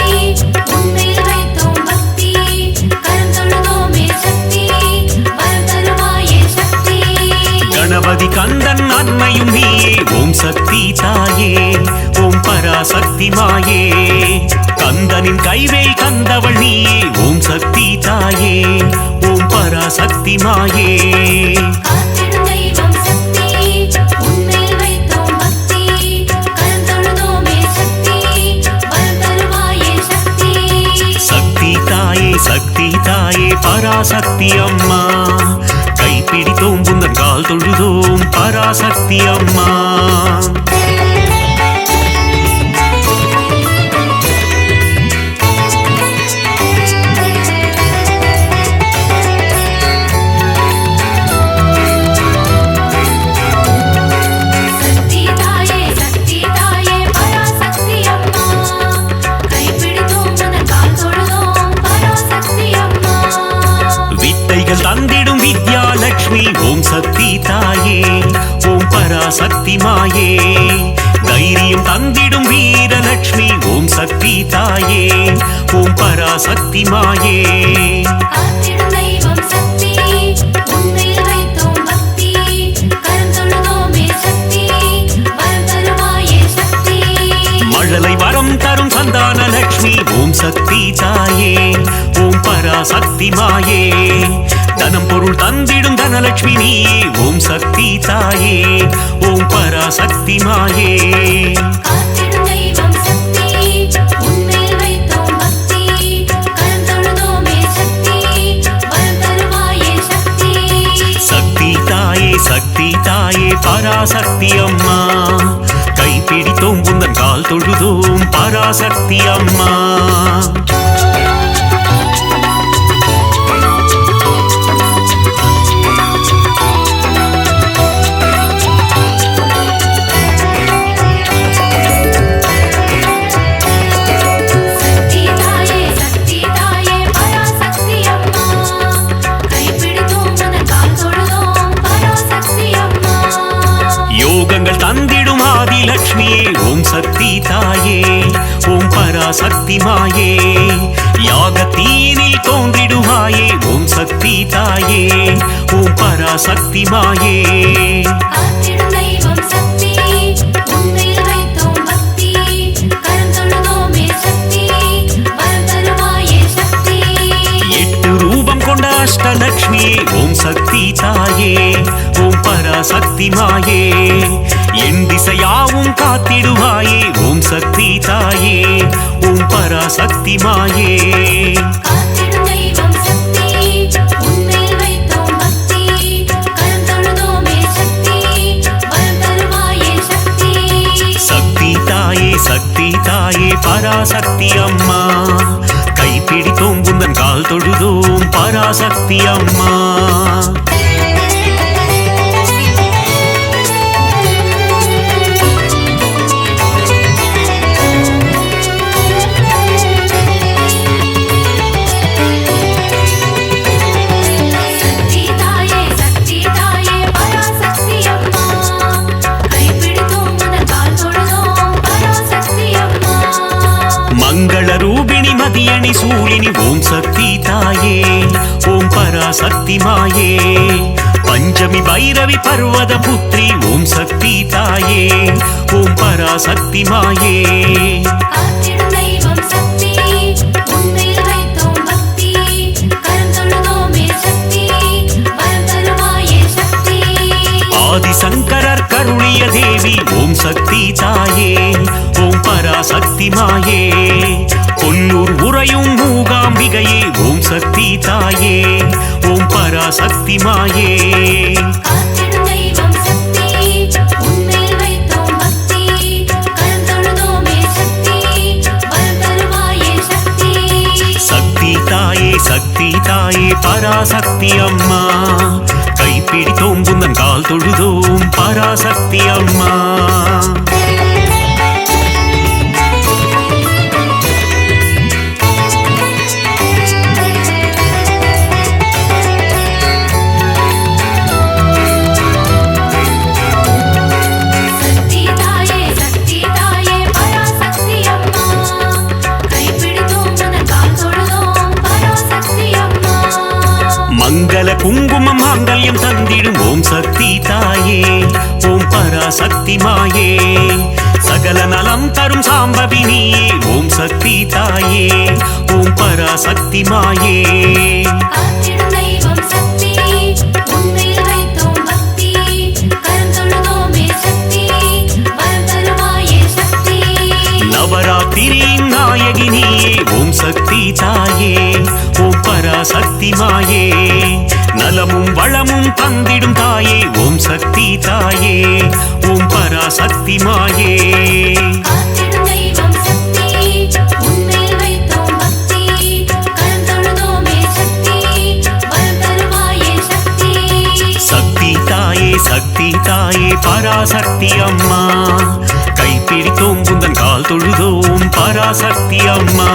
உன்மேல் வைத்தோம் பக்தி கரம் தொழுதோமே சக்தி வரம் தருவாயே சக்தி கணபதி கந்தன் அன்னையும் நீயே ஓம் சக்தி தாயே ஓம் பராசக்தி மாயே கந்தனின் கைவேல் தந்தவள் நீயே ஓம் சக்தி தாயே ஓம் பராசக்தி மாயே காத்திடும் தெய்வம் சக்தி உன்மேல் வைத்தோம் பக்தி கரம் தொழுதோமே சக்தி வரம் தருவாயே சக்தி சக்தி தாயே பராசக்தி அம்மா கைப்பிடித்தோம் புந்தன் கால் தொழுதோம் பராசக்தி அம்மா தந்திடும் வித்யாலட்சுமி ஓம் சக்தி தாயே ஓம் பராசக்தி மாயே தைரியம் தந்திடும் வீரலட்சுமி ஓம் சக்தி தாயே ஓம் பராசக்தி மாயே காத்திடும் தெய்வம் சக்தி உன்மேல் வைத்தோம் பக்தி கரம் தொழுதோமே சக்தி வரம் தருவாயே சக்தி மழலை வரம் தரும் சந்தான லட்சுமி ஓம் சக்தி தாயே ஓம் பராசக்தி மாயே தனம் பொருள் தந்திடும் தனலட்சுமி நீயே ஓம் சக்தி தாயே ஓம் பராசக்தி மாயே காத்திடும் தெய்வம் சக்தி உன்மேல் வைத்தோம் பக்தி கரம் தொழுதோமே சக்தி வரம் தருவாயே சக்தி தாயே பராசக்தி அம்மா கைப்பிடித்தோம் புந்தன் கால் தொழுதோம் பராசக்தி அம்மா தந்திடும் ஆதிலட்சுமியே ஓம் சக்தி தாயே ஓம் பராசக்தி மாயே யாகத்தீனில் தோன்றிடுவாயே ஓம் சக்தி தாயே ஓம் பராசக்தி மாயே காத்திடும் தெய்வம் சக்தி உன்மேல் வைத்தோம் பக்தி கரம் தொழுதோமே சக்தி வரம் தருவாயே சக்தி எட்டு ரூபம் கொண்ட அஷ்டலட்சுமியே ஓம் சக்தி தாயே ஓம் பராசக்தி மாயே என் திசையாவும் காத்திடுவாயே ஓம் சக்தி தாயே ஓம் பராசக்தி மாயே காத்திடும் தெய்வம் சக்தி உன்மேல் வைத்தோம் பக்தி கரம் தொழுதோமே சக்தி வரம் தருவாயே சக்தி தாயே பராசக்தி அம்மா கைப்பிடித்தோம் புந்தன் கால் தொழுதோம் பராசக்தி அம்மா மங்கள ரூபிணி மதியணி சூழினி ஓம் சக்தி தாயே ஓம் பராசக்தி மாயே பஞ்சமி பைரவி பர்வத புத்ரி ஓம் சக்தி தாயே ஓம் பராசக்தி மாயே காத்திடும் தெய்வம் சக்தி உன்மேல் வைத்தோம் பக்தி கரம் தொழுதோமே சக்தி வரம் தருவாயே சக்தி ஆதிசங்கரர் கருணிய தேவி ஓம் சக்தி தாயே ஓம் பராசக்தி மாயே கொல்லூர் உறையும் மூகாம்பிகையே ஓம் சக்தி தாயே ஓம் பராசக்தி மாயே காத்திடும் தெய்வம் சக்தி உன்மேல் வைத்தோம் பக்தி கரம் தொழுதோமே சக்தி வரம் தருவாயே சக்தி தாயே பராசக்தி அம்மா கைப்பிடித்தோம் புந்தன் கால் தொழுதோம் பராசக்தி அம்மா பராசக்தி மாயே சகல நலம் தரும் சாம்பவி நீயே ஓம் சக்தி தாயே ஓம் பராசக்தி மாயே காத்திடும் தெய்வம் சக்தி உன்மேல் வைத்தோம் பக்தி கரம் தொழுதோமே சக்தி வரம் தருவாயே சக்தி நவராத்திரியின் நாயகி நீயே ஓம் சக்தி தாயே ஓம் பராசக்தி மாயே நலமும் வளமும் தந்திடும் தாயே ஓம் சக்தி தாயே ஓம் பராசக்தி மாயே காத்திடும் தெய்வம் சக்தி உன்மேல் வைத்தோம் பக்தி கரம் தொழுதோமே சக்தி வரம் தருவாயே சக்தி சக்தி தாயே பராசக்தி அம்மா கைப்பிடித்தோம் குந்தன் கால் தொழுதோம் பராசக்தி அம்மா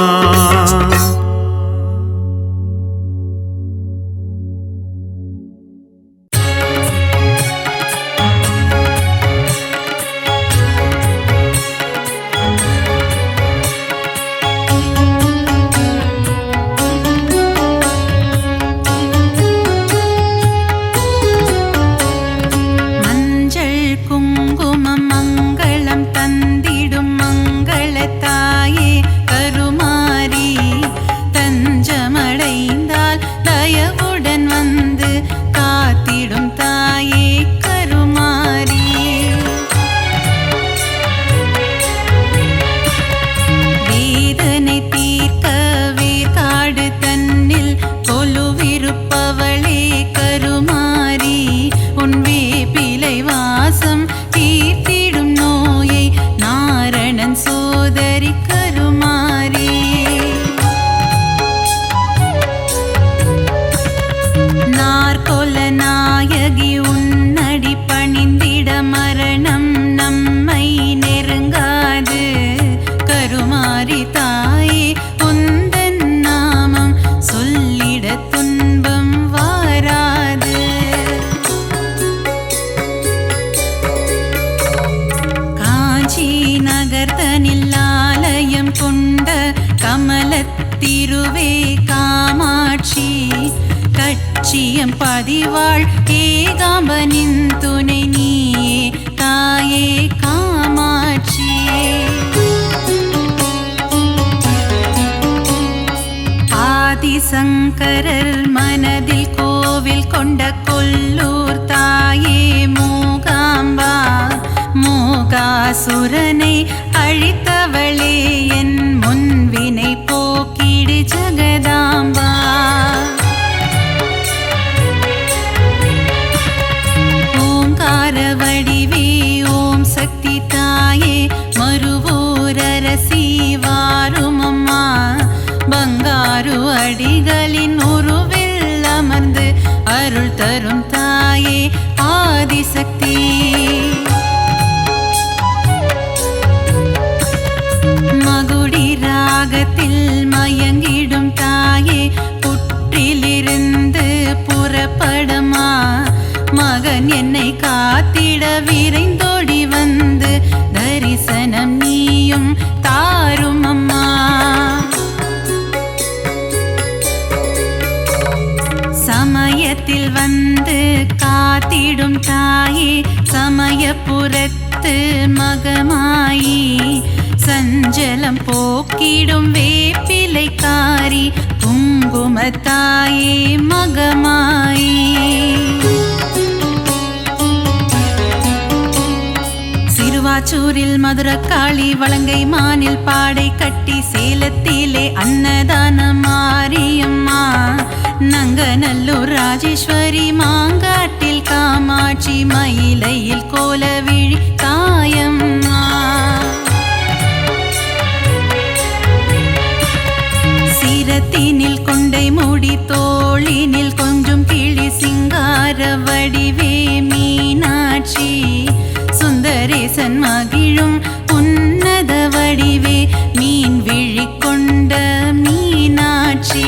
திருவே காமாட்சி கட்சியம் பதிவாள் ஏகாம்பனின் துணை நீயே தாயே காமாட்சி ஆதிசங்கரர் மனதில் கோவில் கொண்ட கொல்லூர் தாயே மூகாம்பா மூகாசுரனை அழித்தவளே என் முன்வினை போக்கிடு ஜகதாம்பா ஓங்கார வடிவே ஓம் சக்தி தாயே மறுவூரரசி வாரும் அம்மா பங்காரு அடிகளின் உருவில் அமர்ந்து அருள் தரும் தாயே ஆதிசக்தி மகுடி ராகத்தில் மயங்கிடும் தாயே புற்றிலிருந்து புறப்படமா மகன் என்னை காத்திட விரைந்தோடி வந்து தரிசனம் நீயும் தாரும் அம்மா சமயத்தில் வந்து காத்திடும் தாயே சமயபுரத்து மகமாயி சஞ்சலம் போக்கிடும் வேப்பிலைக்காரி குங்குமத்தாயே மகமாயி சிறுவாச்சூரில் மதுரக்காளி வலங்கை மானில் பாடை கட்டி சேலத்திலே அன்னதான மாரியம்மா நங்கநல்லூர் ராஜேஸ்வரி மாங்காட்டில் காமாட்சி மயிலையில் கோலவிழி தாயம்மா சிரத்தினில் கொண்டை முடி தோளினில் கொஞ்சம் கிளி சிங்கார வடிவே மீனாட்சி சுந்தரேசன் மகிழும் உன்னத வடிவே மீன் விழி கொண்ட மீனாட்சி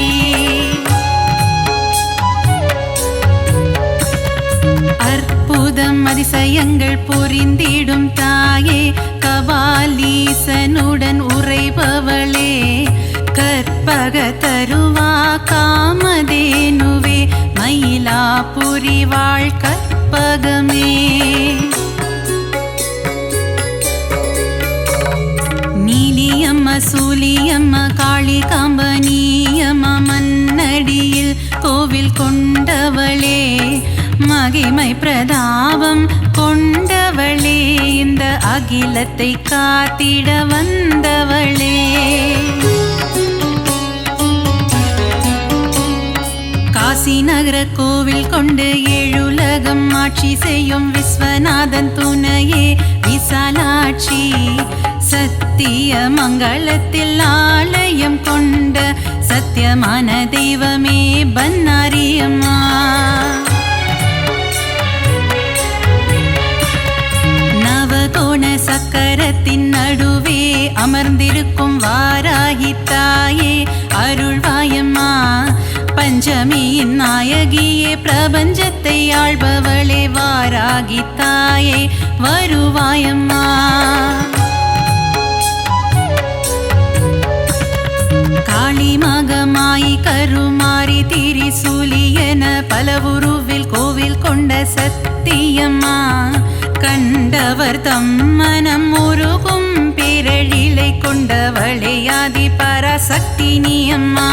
அற்புதம் அதிசயங்கள் புரிந்திடும் தாயே கபாலீசனுடன் உறைபவளே கற்பக தருவா காமதேனுவே மயிலாபுரி வாழ் கற்பகமே சூலியம்மா காளி காம்பனியம்மா மன்னடியில் கோவில் கொண்டவளே மகிமை பிரதாபம் கொண்டவளே இந்த அகிலத்தை காத்திட வந்தவளே காசி நகர கோவில் கொண்டு ஏழுலகம் ஆட்சி செய்யும் விஸ்வநாதன் துணையே விசாலாட்சி சத்திய மங்களத்தில் ஆலயம் கொண்ட சத்தியமான தெய்வமே பன்னாரியம்மா நவகோண சக்கரத்தின் நடுவே அமர்ந்திருக்கும் வாராகி தாயே அருள்வாயம்மா பஞ்சமியின் நாயகியே பிரபஞ்சத்தை ஆள்பவளே வாராகி தாயே வருவாயம்மா காளி மகமாயி கருமாரி திரிசூலி என பல உருவில் கோவில் கொண்ட சத்தியம்மா கண்டவர் தம் மனம் உருகும் பேரழிலை கொண்டவளே ஆதி பராசக்தி நீ அம்மா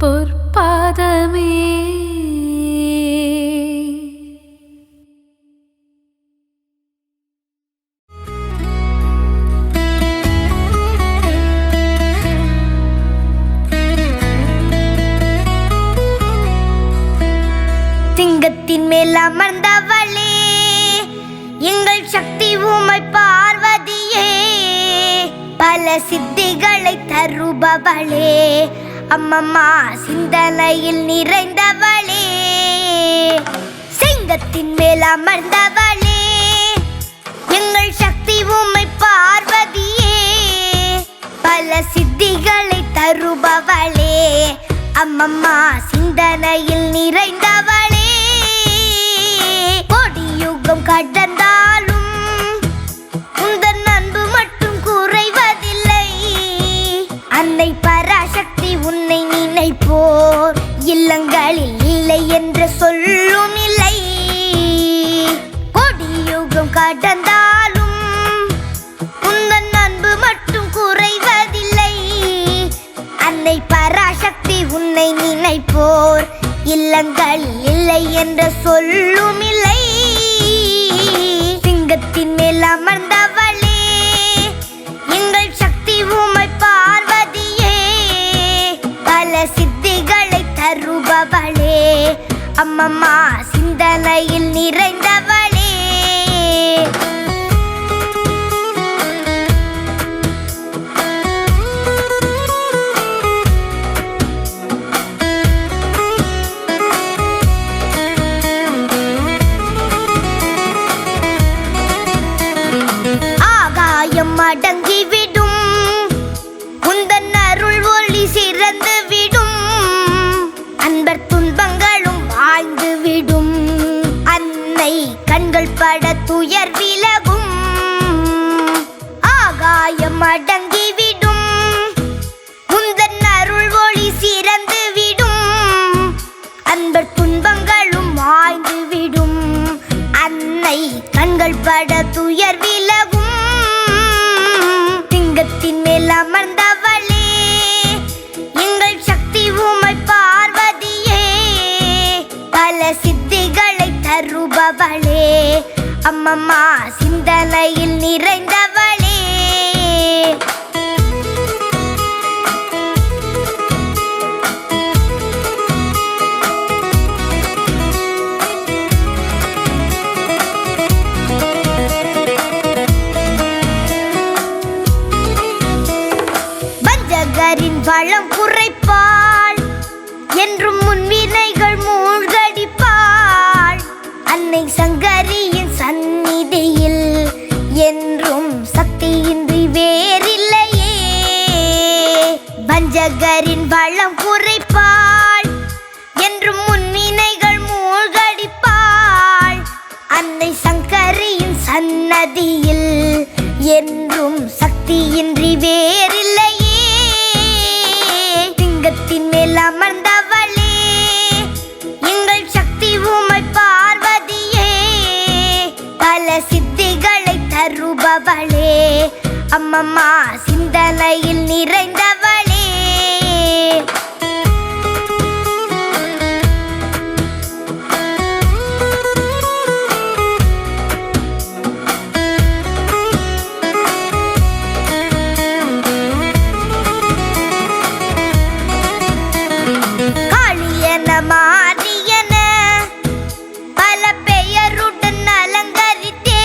பொற்பாதமே. சிங்கத்தின் மேல் அமர்ந்தவளே எங்கள் சக்தி உமை பார்வதியே, பல சித்திகளை தருபவளே, அம்மம்மா சிந்தனையில் நிறைந்தவளே. சிங்கத்தின் மேல் அமர்ந்தவளே எங்கள் சக்தி உமை பார்வதியே, பல சித்திகளை தருபவளே, அம்மம்மா சிந்தனையில் நிறைந்தவளே. கொடியுகம் கடந்தாலும் உந்தன் அன்பு மட்டும் குறைவதில்லை. அன்னை பராசக்தி உன்னை நினைப்போர் இல்லங்களில் இல்லை என்று சொல்லும் இல்லை. கொடியுகம் கடந்தாலும் உந்தன் அன்பு மட்டும் குறைவதில்லை. அன்னை பராசக்தி உன்னை நினைப்போர் இல்லங்களில் இல்லை என்று சொல்லும் இல்லை. சிங்கத்தின் மேல் அமர்ந்தவளே எங்கள் சக்தி உமை பார்வதியே, பல சித்திகளை தருபவளே, அம்மம்மா சிந்தனையில் நிறைந்தவளே. அடங்கிவிடும் உந்தன் அருள் ஒளி சிறந்து விடும். அன்பர் துன்பங்களும் வாழ்ந்து விடும். அன்னை கண்கள் பட துயர் விலகும். ஆகாயம் அடங்கிவிடும் உந்தன் அருள் ஒளி சிறந்து விடும். அன்பர் துன்பங்களும் வாழ்ந்து விடும். அன்னை கண்கள் பட துயர் விலகும். சிங்கத்தின் மேல் அமர்ந்தவளே எங்கள் சக்தி உமை பார்வதியே, பல சித்திகளை தருபவளே, அம்மம்மா சிந்தனையில் நிறைந்தவளே. வளம் குறைப்பாள் என்றும் முன்வினைகள் மூழ்கடிப்பாள். அன்னை சங்கரியின் சந்நிதியில் என்றும் சக்தியின்றி வேறில்லையே. வஞ்சகரின் வளம் குறைப்பாள் என்றும் முன்வினைகள் மூழ்கடிப்பாள். அன்னை சங்கரியின் சன்னதியில் என்றும் சக்தியின்றி வேறில்லையே. சிங்கத்தின் மேல் அமர்ந்தவளே எங்கள் சக்தி உமை பார்வதியே, பல சித்திகளை தருபவளே, அம்மம்மா சிந்தனையில் நிறைந்தவளே. மாரியன பல பெயருடன் அலங்கரித்தே,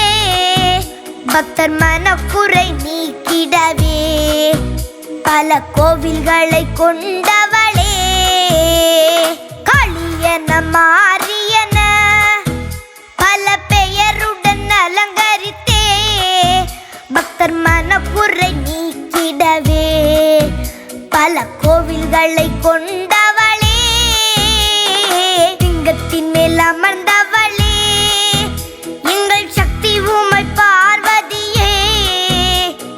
பக்தர் மனக்குறை நீக்கிடவே பல கோவில்களை கொண்டவளே. காளியன மாரியன பல பெயருடன் அலங்கரித்தே, பக்தர் மனக்குறை நீக்கிடவே பல கோவில்களை கொண்டவளே. சிங்கத்தின் மேல் அமர்ந்தவளே எங்கள் சக்தி உமை பார்வதியே,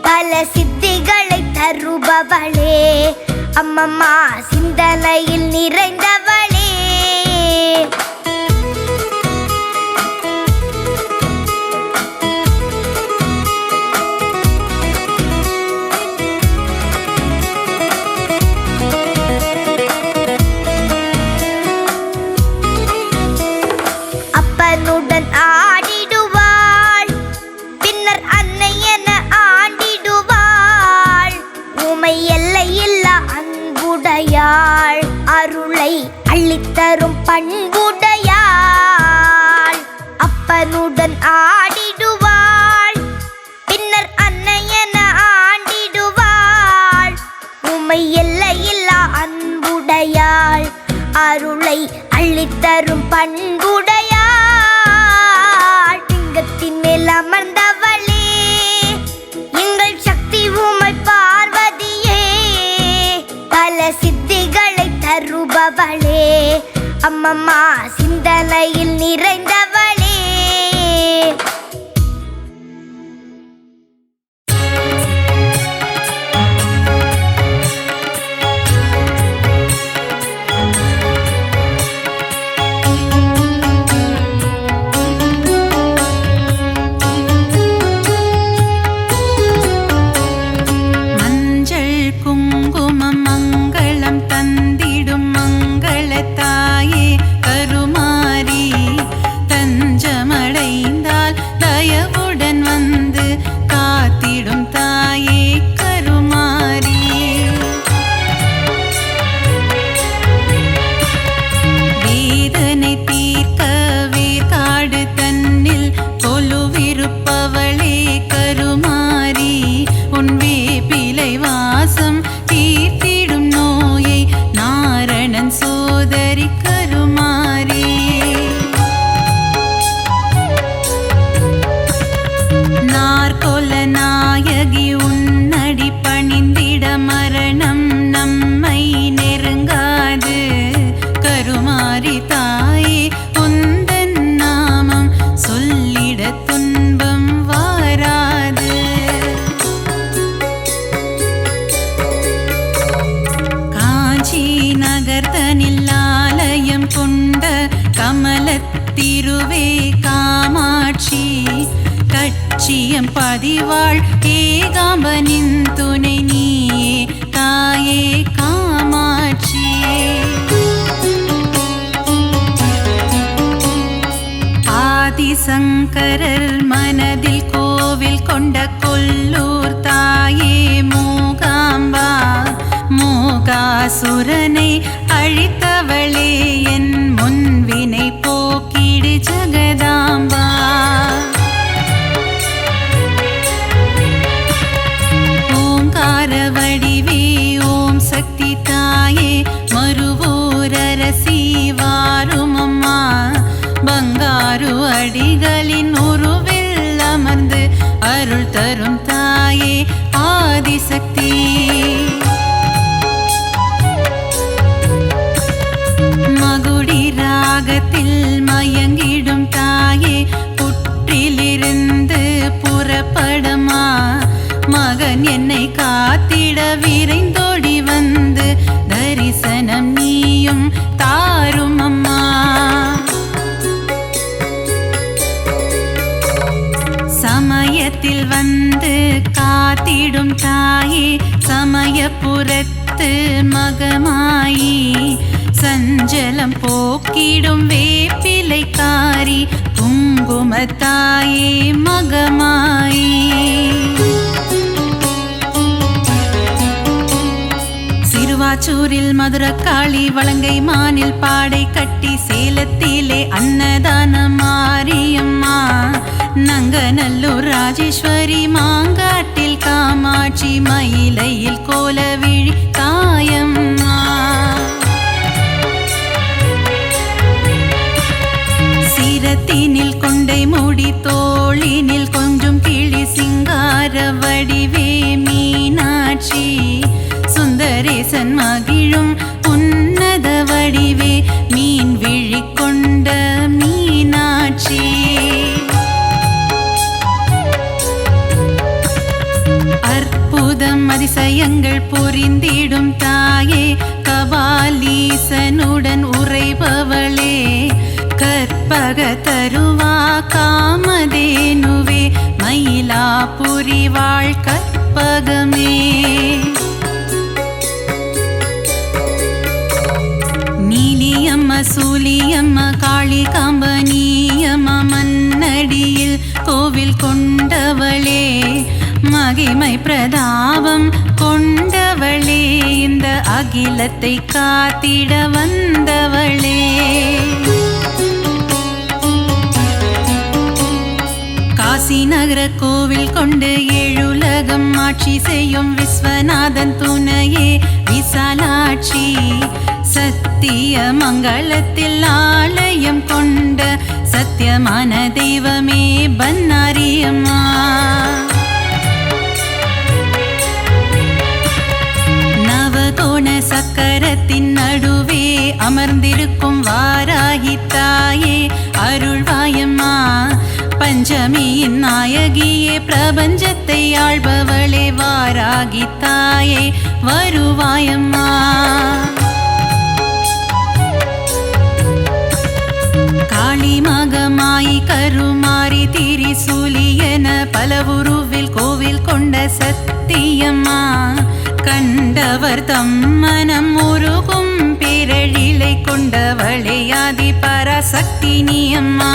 பல சித்திகளை தருபவளே, அம்மம்மா சிந்தனையில் நிறைந்தவளே. பண்புடையாள், அருளை அள்ளித்தரும் பண்புடையாள். அப்பனுடன் ஆடிடுவாள், பின்னர் அன்னையென ஆண்டிடுவாள். உமை எல்லையில்லா அன்புடையாள், அருளை அள்ளித்தரும் பண்புடையாள். லிங்கத்தின் மேல் அமர்ந்தவளே, எங்கள் சக்தி உமை பார்வதியே. பல சித்திகளை தருபவளே, அம்மம்மா சிந்தனையில் நிறைந்தவளே. திருவே காமாட்சி, கட்சியம் பதிவாள் ஏகாம்பனின் துணை நீயே தாயே காமாட்சி. ஆதிசங்கரர் மனதில் கோவில் கொண்ட கொல்லூர் தாயே மூகாம்பா, மூகாசுரனை அழித்தவளே என் முன்வினை போக்கிடு ஜகதாம்பா. ஓங்கார வடிவே ஓம் சக்தி தாயே, மறுவூரரசி வாருமம்மா. பங்காரு அடிகளின் உருவில் அமர்ந்து அருள் தரும் தாயே ஆதிசக்தி. மகுடி ராகத்தில் மயங்கிடும் தாயே, புற்றிலிருந்து புறப்படமா. மகன் என்னை காத்திட விரைந்தோடி வந்து தரிசனம் நீயும் தாரும் அம்மா. சமயத்தில் வந்து காத்திடும் தாயே, சமயபுரத்து மகமாயி. சஞ்சலம் போக்கிடும் வேப்பிலைக்காரி, குங்குமத்தாயே மகமாயி. சிறுவாச்சூரில் மதுரக்காளி, வலங்கை மானில் பாடை கட்டி, சேலத்திலே அன்னதான மாரியம்மா. நங்கநல்லூர் ராஜேஸ்வரி, மாங்காட்டில் காமாட்சி, மயிலையில் கோலவிழி தாயம்மா. சிரத்தினில் கொண்டை மூடி, தோளினில் கொஞ்சம் கிளி, சிங்கார வடிவே மீனாட்சி. சுந்தரேசன் மகிழும் உன்னத வடிவே, மீன் விழி கொண்ட மீனாட்சி. அற்புதம் அதிசயங்கள் புரிந்திடும் தாயே, கபாலீசனுடன் உறைபவளே. கற்பக தருவா காமதேனுவே, மயிலாபுரி வாழ் கற்பகமே. நீலியம்ம சூலியம்ம காளிகாம்ப, நீயம்ம மன்னடியில் கோவில் கொண்டவளே. மகிமை பிரதாபம் கொண்டவளே, இந்த அகிலத்தை காத்திட வந்தவளே. காசி நகர கோவில் கொண்டு ஏழுலகம் ஆட்சி செய்யும் விஸ்வநாதன் துணையே விசாலாட்சி. சத்திய மங்களத்தில் ஆலயம் கொண்ட சத்தியமான தெய்வமே பன்னாரியம்மா. நவகோண சக்கரத்தின் நடுவே அமர்ந்திருக்கும் வாராகி தாயே அருள்வாயம்மா. பஞ்சமியின் நாயகியே பிரபஞ்சத்தை ஆள்பவளே வாராகி தாயே வருவாயம்மா. காளி மகமாயி கருமாரி திரிசூலி என பல உருவில் கோவில் கொண்ட சத்தியம்மா. கண்டவர் தம் மனம் உருகும் பேரழிலை கொண்டவளே ஆதி பராசக்தி நீ அம்மா.